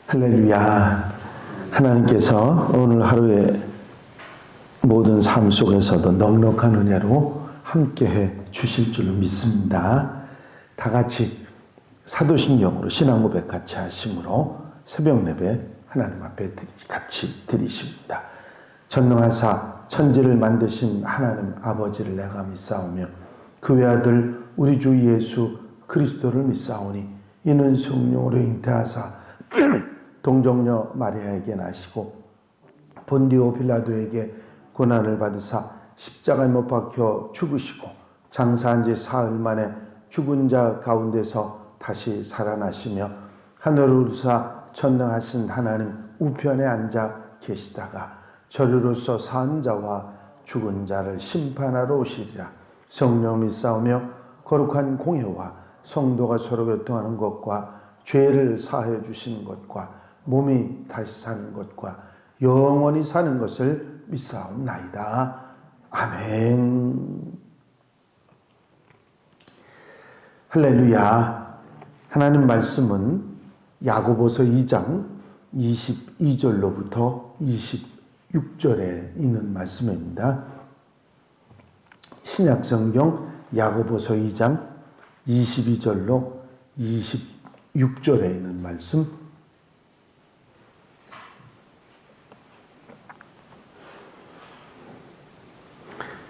할렐루야. 하나님께서 오늘 하루의 모든 삶 속에서도 넉넉한 은혜로 함께해 주실 줄로 믿습니다. 다 같이 사도신경으로 신앙고백 같이 하심으로 새벽 예배 하나님 앞에 같이 드리십니다. 전능하사 천지를 만드신 하나님 아버지를 내가 믿사오며 그 외아들 우리 주 예수 그리스도를 믿사오니 이는 성령으로 잉태하사 동정녀 마리아에게 나시고 본디오 빌라도에게 고난을 받으사 십자가에 못 박혀 죽으시고 장사한 지 사흘 만에 죽은 자 가운데서 다시 살아나시며 하늘을 우사 전능하신 하나님 우편에 앉아 계시다가 저주로서 산 자와 죽은 자를 심판하러 오시리라. 성령 믿사오며 거룩한 공회와 성도가 서로 교통하는 것과 죄를 사하여 주시는 것과 몸이 다시 사는 것과 영원히 사는 것을 믿사옵나이다. 아멘. 할렐루야. 하나님 말씀은 야고보서 2장 22절로부터 26절에 있는 말씀입니다. 신약성경 야고보서 2장 22절로 26절에 있는 말씀,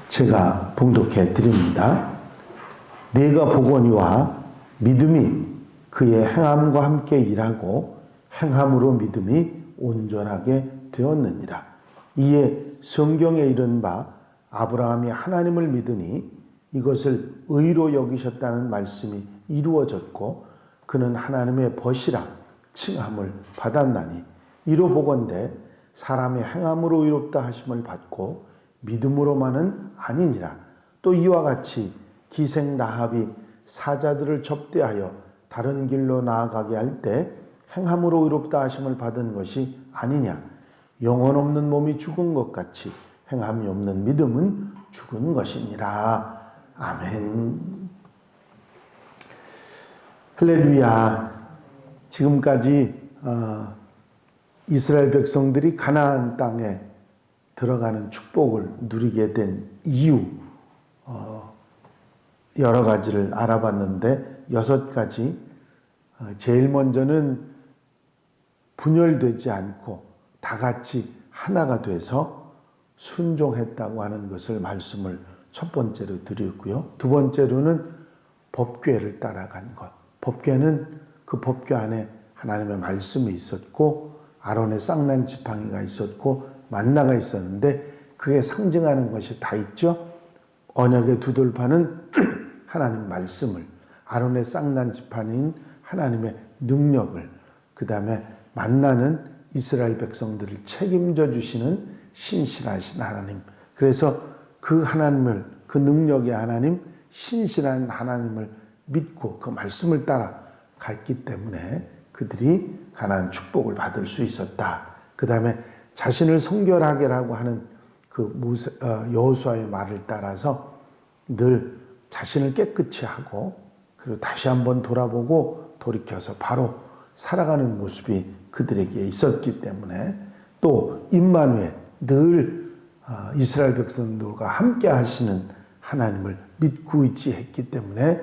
제가 봉독해 드립니다. 내가 보거니와 믿음이 그의 행함과 함께 일하고 행함으로 믿음이 온전하게 되었느니라. 이에 성경에 이른 바 아브라함이 하나님을 믿으니 이것을 의로 여기셨다는 말씀이 이루어졌고 그는 하나님의 벗이라 칭함을 받았나니 이로 보건대 사람의 행함으로 의롭다 하심을 받고 믿음으로만은 아니니라. 또 이와 같이 기생 라합이 사자들을 접대하여 다른 길로 나아가게 할 때 행함으로 의롭다 하심을 받은 것이 아니냐. 영혼 없는 몸이 죽은 것 같이 행함이 없는 믿음은 죽은 것이니라. 아멘. 할렐루야. 지금까지 이스라엘 백성들이 가나안 땅에 들어가는 축복을 누리게 된 이유 여러 가지를 알아봤는데 6가지. 제일 먼저는 분열되지 않고 다 같이 하나가 돼서 순종했다고 하는 것을 말씀을 첫 번째로 드렸고요. 두 번째로는 법궤를 따라간 것. 법궤는 그 법궤 안에 하나님의 말씀이 있었고 아론의 쌍난 지팡이가 있었고 만나가 있었는데 그게 상징하는 것이 다 있죠. 언약의 두 돌판은 하나님 말씀을, 아론의 쌍난 지팡이인 하나님의 능력을, 그 다음에 만나는 이스라엘 백성들을 책임져 주시는 신실하신 하나님. 그래서 그 하나님을, 그 능력의 하나님, 신실한 하나님을 믿고 그 말씀을 따라 갔기 때문에 그들이 가나안 축복을 받을 수 있었다. 그 다음에 자신을 성결하게라고 하는 그 여호수아의 말을 따라서 늘 자신을 깨끗이 하고 그리고 다시 한번 돌아보고 돌이켜서 바로 살아가는 모습이 그들에게 있었기 때문에 또 임마누엘, 늘 이스라엘 백성들과 함께 하시는 하나님을 믿고 의지했기 때문에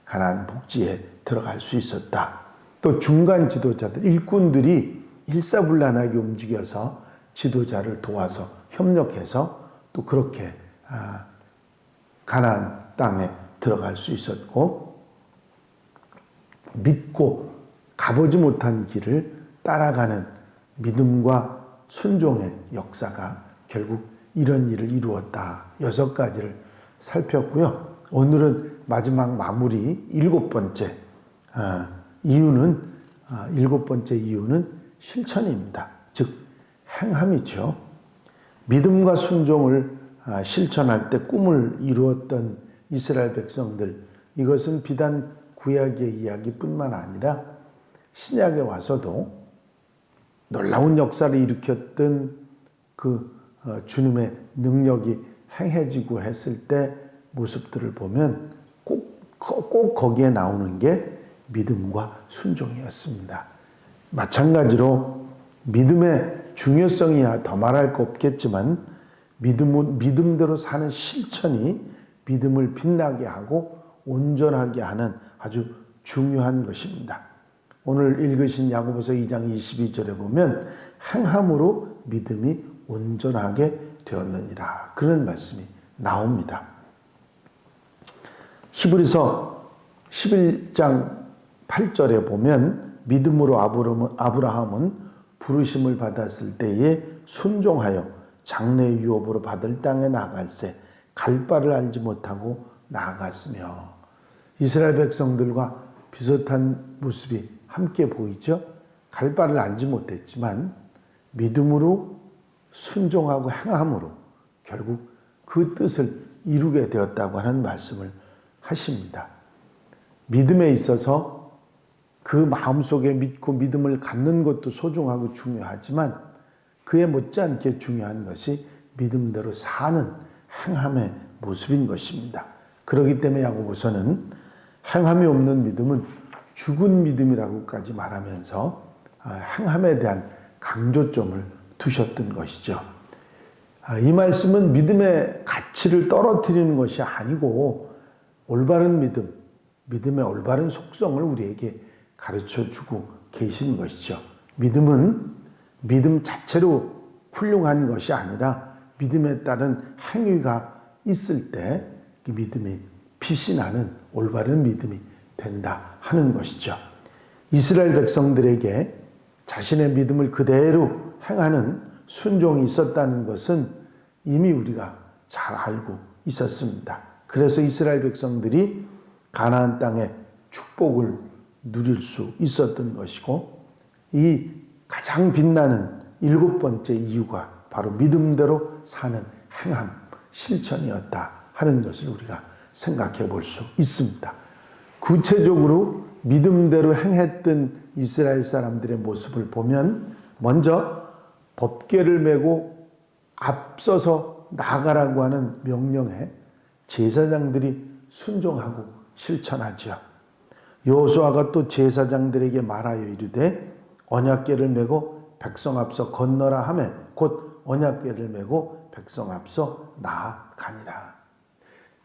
가나안 복지에 들어갈 수 있었다. 또 중간 지도자들, 일꾼들이 일사불란하게 움직여서 지도자를 도와서 협력해서 또 그렇게 가나안 땅에 들어갈 수 있었고, 믿고 가보지 못한 길을 따라가는 믿음과 순종의 역사가 결국 이런 일을 이루었다. 6가지를 살폈고요. 오늘은 마지막 마무리 7번째 이유는 7번째 이유는 실천입니다. 즉 행함이죠. 믿음과 순종을 실천할 때 꿈을 이루었던 이스라엘 백성들, 이것은 비단 구약의 이야기뿐만 아니라 신약에 와서도 놀라운 역사를 일으켰던 그 주님의 능력이 행해지고 했을 때 모습들을 보면 꼭 거기에 나오는 게 믿음과 순종이었습니다. 마찬가지로 믿음의 중요성이야 더 말할 거 없겠지만 믿음대로 사는 실천이 믿음을 빛나게 하고 온전하게 하는 아주 중요한 것입니다. 오늘 읽으신 야고보서 2장 22절에 보면 행함으로 믿음이 온전하게 되었느니라 그런 말씀이 나옵니다. 히브리서 11장 8절에 보면 믿음으로 아브라함은 부르심을 받았을 때에 순종하여 장래의 유업으로 받을 땅에 나아갈새 갈 바를 알지 못하고 나아갔으며 이스라엘 백성들과 비슷한 모습이 함께 보이죠. 갈 바를 알지 못했지만 믿음으로 순종하고 행함으로 결국 그 뜻을 이루게 되었다고 하는 말씀을 하십니다. 믿음에 있어서 그 마음속에 믿고 믿음을 갖는 것도 소중하고 중요하지만 그에 못지않게 중요한 것이 믿음대로 사는 행함의 모습인 것입니다. 그렇기 때문에 야고보서는 행함이 없는 믿음은 죽은 믿음이라고까지 말하면서 행함에 대한 강조점을 두셨던 것이죠. 이 말씀은 믿음의 가치를 떨어뜨리는 것이 아니고 올바른 믿음의 올바른 속성을 우리에게 가르쳐주고 계신 것이죠. 믿음은 믿음 자체로 훌륭한 것이 아니라 믿음에 따른 행위가 있을 때 그 믿음이 빛이 나는 올바른 믿음이 된다 하는 것이죠. 이스라엘 백성들에게 자신의 믿음을 그대로 행하는 순종이 있었다는 것은 이미 우리가 잘 알고 있었습니다. 그래서 이스라엘 백성들이 가나안 땅의 축복을 누릴 수 있었던 것이고 이 가장 빛나는 7번째 이유가 바로 믿음대로 사는 행함, 실천이었다 하는 것을 우리가 생각해 볼 수 있습니다. 구체적으로 믿음대로 행했던 이스라엘 사람들의 모습을 보면 먼저 법궤를 메고 앞서서 나아가라고 하는 명령에 제사장들이 순종하고 실천하죠. 여호수아가 또 제사장들에게 말하여 이르되 언약궤를 메고 백성 앞서 건너라 하매 곧 언약궤를 메고 백성 앞서 나아가니라.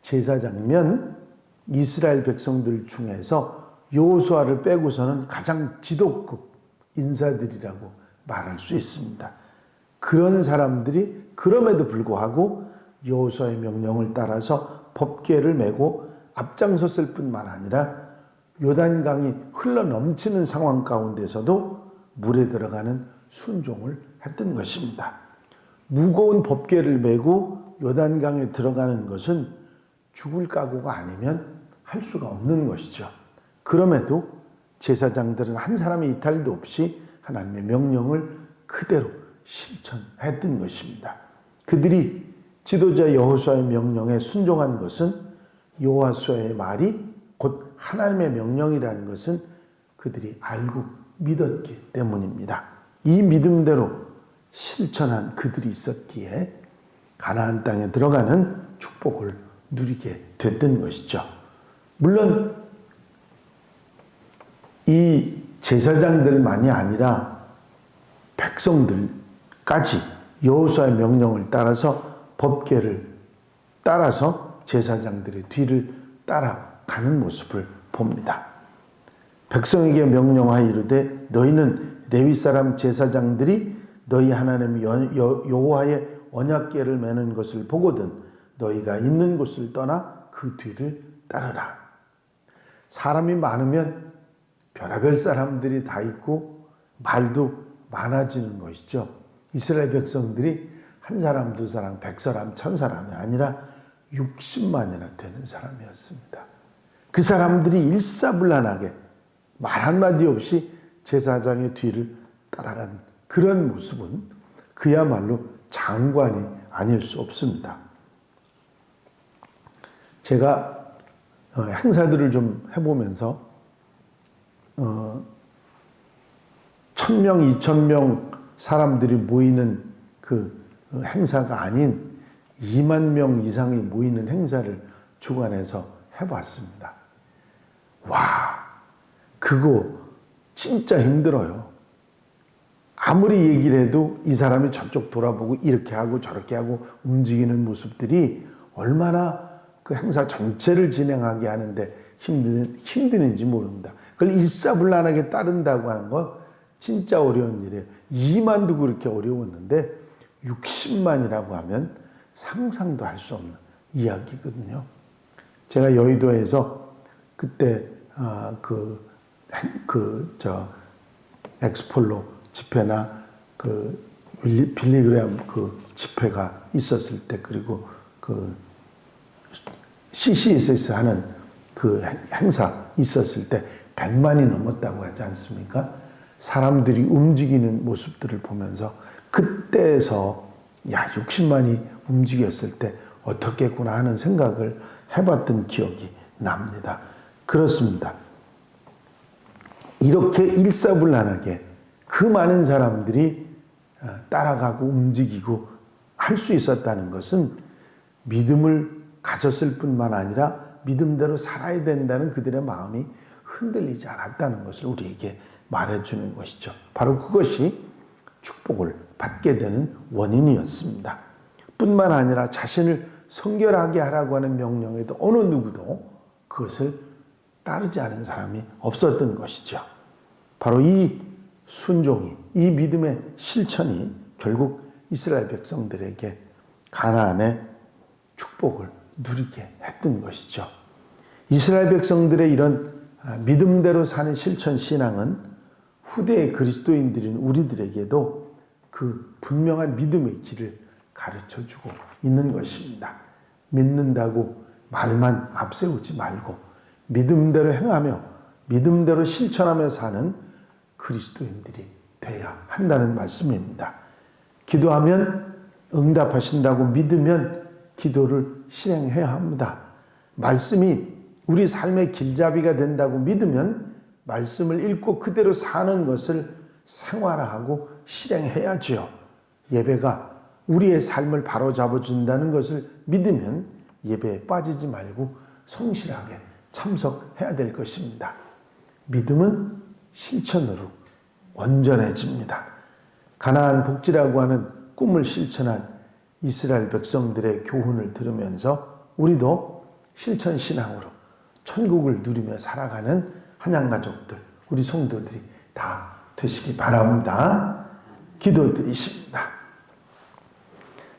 제사장이면 이스라엘 백성들 중에서 여호수아를 빼고서는 가장 지도급 인사들이라고 말할 수 있습니다. 그런 사람들이 그럼에도 불구하고 여호수아의 명령을 따라서 법궤를 메고 앞장섰을 뿐만 아니라 요단강이 흘러 넘치는 상황 가운데서도 물에 들어가는 순종을 했던 것입니다. 무거운 법궤를 메고 요단강에 들어가는 것은 죽을 각오가 아니면 할 수가 없는 것이죠. 그럼에도 제사장들은 한 사람의 이탈도 없이 하나님의 명령을 그대로 실천했던 것입니다. 그들이 지도자 여호수아의 명령에 순종한 것은 여호수아의 말이 곧 하나님의 명령이라는 것은 그들이 알고 믿었기 때문입니다. 이 믿음대로 실천한 그들이 있었기에 가나안 땅에 들어가는 축복을 누리게 됐던 것이죠. 물론 이 제사장들만이 아니라 백성들까지 여호수아의 명령을 따라서 법궤를 따라서 제사장들의 뒤를 따라가는 모습을 봅니다. 백성에게 명령하여 이르되 너희는 레위 사람 제사장들이 너희 하나님 여호와의 언약궤를 메는 것을 보거든 너희가 있는 곳을 떠나 그 뒤를 따르라. 사람이 많으면 별의별 사람들이 다 있고 말도 많아지는 것이죠. 이스라엘 백성들이 한 사람, 두 사람, 100사람, 1000사람이 아니라 60만이나 되는 사람이었습니다. 그 사람들이 일사불란하게 말 한마디 없이 제사장의 뒤를 따라간 그런 모습은 그야말로 장관이 아닐 수 없습니다. 제가 행사들을 좀 해보면서 1000명, 2000명 사람들이 모이는 그 행사가 아닌 2만 명 이상이 모이는 행사를 주관해서 해봤습니다. 와, 그거 진짜 힘들어요. 아무리 얘기를 해도 이 사람이 저쪽 돌아보고 이렇게 하고 저렇게 하고 움직이는 모습들이 얼마나 그 행사 전체를 진행하게 하는데 힘드는지 모릅니다. 그걸 일사불란하게 따른다고 하는 건 진짜 어려운 일이에요. 2만도 그렇게 어려웠는데 60만이라고 하면 상상도 할 수 없는 이야기거든요. 제가 여의도에서 그때 엑스폴로 집회나 그 빌리그램 그 집회가 있었을 때, 그리고 그 CCSS 하는 그 행사 있었을 때 100만이 넘었다고 하지 않습니까? 사람들이 움직이는 모습들을 보면서 그때에서 60만이 움직였을 때 어떻겠구나 하는 생각을 해봤던 기억이 납니다. 그렇습니다. 이렇게 일사불란하게 그 많은 사람들이 따라가고 움직이고 할 수 있었다는 것은 믿음을 가졌을 뿐만 아니라 믿음대로 살아야 된다는 그들의 마음이 흔들리지 않았다는 것을 우리에게 말해주는 것이죠. 바로 그것이 축복을 받게 되는 원인이었습니다. 뿐만 아니라 자신을 성결하게 하라고 하는 명령에도 어느 누구도 그것을 따르지 않은 사람이 없었던 것이죠. 바로 이 순종이, 이 믿음의 실천이 결국 이스라엘 백성들에게 가나안의 축복을 누리게 했던 것이죠. 이스라엘 백성들의 이런 믿음대로 사는 실천 신앙은 후대의 그리스도인들인 우리들에게도 그 분명한 믿음의 길을 가르쳐주고 있는 것입니다. 믿는다고 말만 앞세우지 말고 믿음대로 행하며 믿음대로 실천하며 사는 그리스도인들이 돼야 한다는 말씀입니다. 기도하면 응답하신다고 믿으면 기도를 실행해야 합니다. 말씀이 우리 삶의 길잡이가 된다고 믿으면 말씀을 읽고 그대로 사는 것을 생활화하고 실행해야지요. 예배가 우리의 삶을 바로잡아준다는 것을 믿으면 예배에 빠지지 말고 성실하게 참석해야 될 것입니다. 믿음은 실천으로 온전해집니다. 가나안 복지라고 하는 꿈을 실천한 이스라엘 백성들의 교훈을 들으면서 우리도 실천 신앙으로 천국을 누리며 살아가는 한양가족들, 우리 성도들이 다 되시기 바랍니다. 기도드리십니다.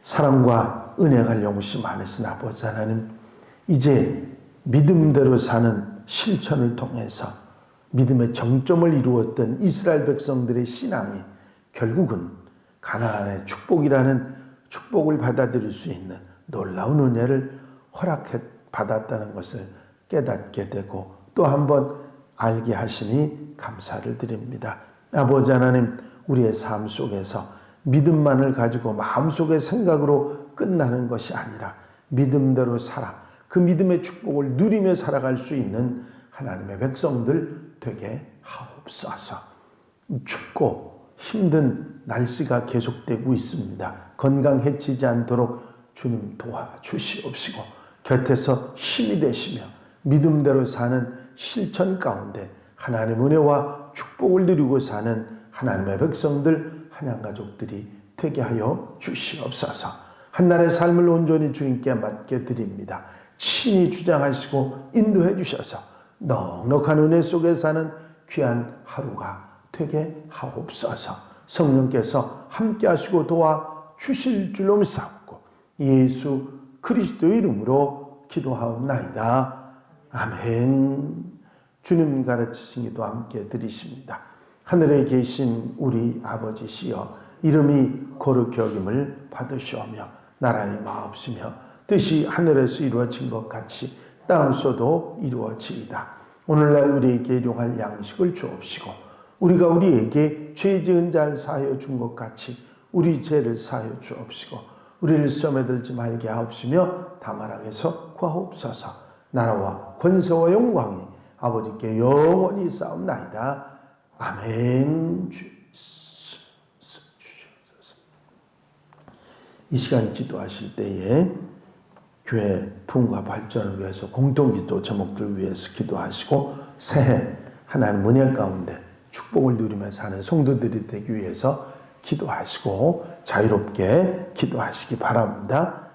사랑과 은혜가 영시 많으신 아버지 하나님, 이제 믿음대로 사는 실천을 통해서 믿음의 정점을 이루었던 이스라엘 백성들의 신앙이 결국은 가나안의 축복이라는 축복을 받아들일 수 있는 놀라운 은혜를 허락해 받았다는 것을 깨닫게 되고 또 한번 알게 하시니 감사를 드립니다. 아버지 하나님, 우리의 삶 속에서 믿음만을 가지고 마음속의 생각으로 끝나는 것이 아니라 믿음대로 살아 그 믿음의 축복을 누리며 살아갈 수 있는 하나님의 백성들 되게 하옵소서. 춥고 힘든 날씨가 계속되고 있습니다. 건강해지지 않도록 주님 도와주시옵시고 곁에서 힘이 되시며 믿음대로 사는 실천 가운데 하나님의 은혜와 축복을 누리고 사는 하나님의 백성들, 한양가족들이 되게 하여 주시옵소서. 한날의 삶을 온전히 주님께 맡게 드립니다. 친히 주장하시고 인도해 주셔서 넉넉한 은혜 속에 사는 귀한 하루가 되게 하옵소서. 성령께서 함께 하시고 도와 주실 줄로 믿사옵고 예수 그리스도의 이름으로 기도하옵나이다. 아멘. 주님 가르치신 기도 함께 드리십니다. 하늘에 계신 우리 아버지시여, 이름이 거룩히 여김을 받으시오며 나라의 마옵시며 뜻이 하늘에서 이루어진 것 같이 땅에서도 이루어지이다. 오늘날 우리에게 일용할 양식을 주옵시고 우리가 우리에게 죄 지은 자를 사하여 준 것 같이 우리 죄를 사하여 주옵시고 우리를 시험에 들지 말게 하옵시며 다만 악에서 구하옵소서. 나라와 권세와 영광이 아버지께 영원히 싸움나이다. 아멘. 이 시간 기도하실 때에 교회 부흥과 발전을 위해서 공동기도 제목들 위해서 기도하시고 새해 하나님 은혜 가운데 축복을 누리며 사는 성도들이 되기 위해서 기도하시고 자유롭게 기도하시기 바랍니다.